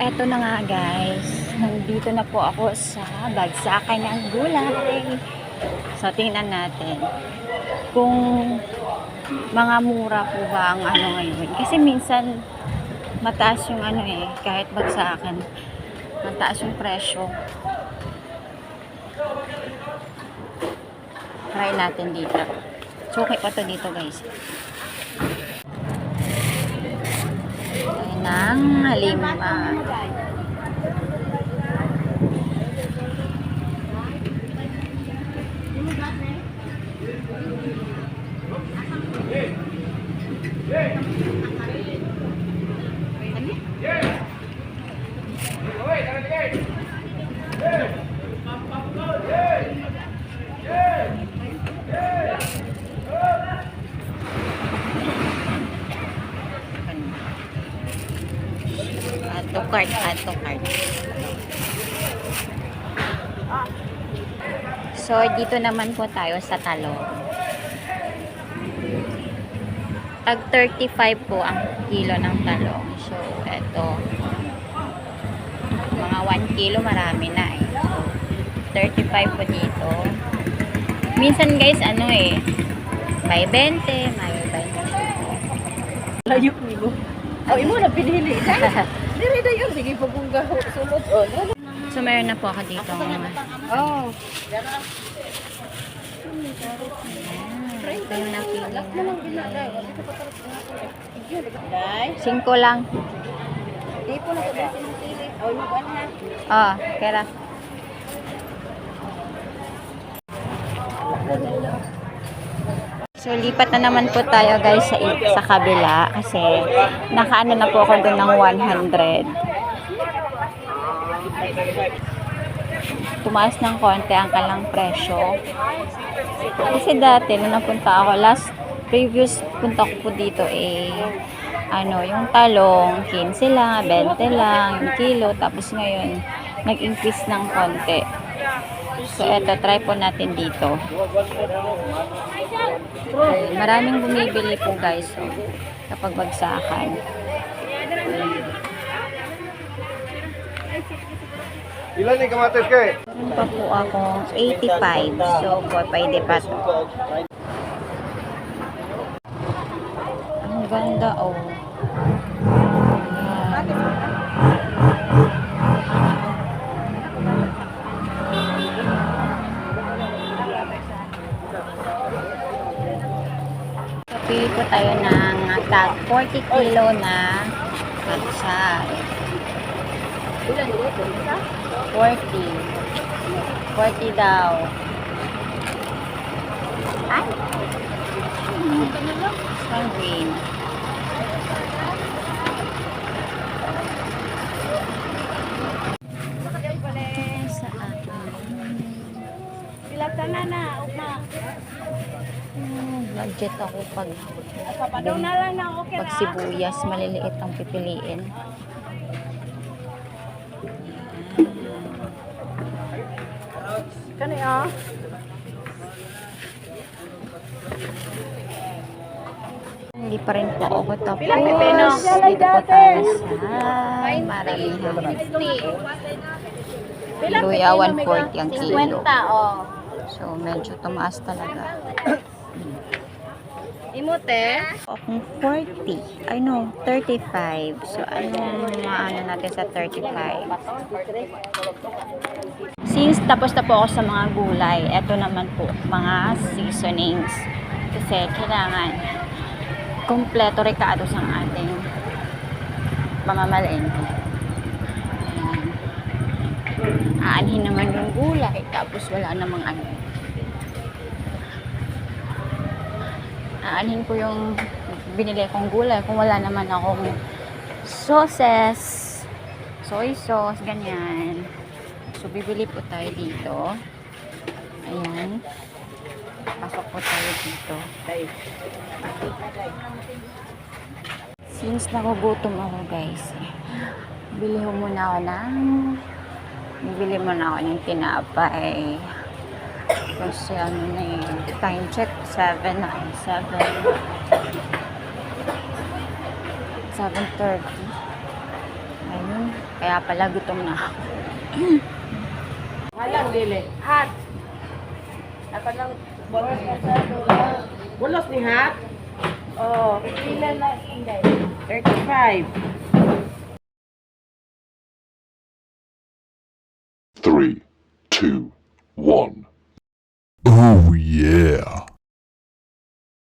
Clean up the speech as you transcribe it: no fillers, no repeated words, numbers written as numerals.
Eto na nga guys, nandito na po ako sa bagsakan ng gulay. So tingnan natin kung mga mura po ba ang ano ngayon. Kasi minsan mataas yung ano kahit bagsakan, mataas yung presyo. Try natin dito. Suki pa to dito guys. Ng halima. Add to cart. So, dito naman po tayo sa talong. Tag 35 po ang kilo ng talong. So, eto. Mga 1 kilo, marami na So, 35 po dito. Minsan guys, ano may 20, may 20. Layok nilo. Oh, imo na pinili. Dire dayon sige pagungga sulod on. So, meron na po ako dito. Oh. Ito yung napili Guys, 5 lang. di po na to sili. Oh, imo ba na? Kera. So, lipat na naman po tayo guys sa kabila kasi nakaano na po ako doon ng 100. Tumaas ng konti ang kalang presyo. Kasi dati, nung napunta ako, previous punta ko po dito yung talong, 15 lang, 20 lang, yung kilo. Tapos ngayon, nag-increase ng konti. So, eto, try po natin dito. Maraming bumibili po guys kapag bagsakan. Ilan ni kamatis kay? Meron pa po akong 85. So, pwede pa to. Ang ganda Pili po tayo ng 40 kilo na bagsak. 40 daw. Ay! Strong green. Sa akin. Pilata na, ugma. Budget ako pag Padaw na lang na okay pag sibuyas, maliliit ang pipiliin. Kani Hindi pa rin po ako tapos. Pilang pipino? Dito po tayo sa Maramihan. Luya, 140 ang kilo. So, medyo tumaas talaga. Imote? Akong 40. I know, 35. So, ano natin sa 35? Since tapos na po ako sa mga gulay, eto naman po, mga seasonings. Kasi kailangan kompleto rekado sa ating pamamalengke. Aanhin naman yung gulay, tapos wala namang ano. Aanhin ko yung binili kong gulay kung wala naman akong sauces, soy sauce, ganyan. So, bibili po tayo dito. Ayan. Pasok po tayo dito. Since nagugutom ako guys, bibili muna ako ng tinapay. Kasi ano na time check, 7:30. Ayun. Kaya pala gutom na ako. Halang dili. Hat. Ako lang bolos na sa bolos ni hat. Oh, ilan na inday? 35. 3, 2, 1. Oh yeah.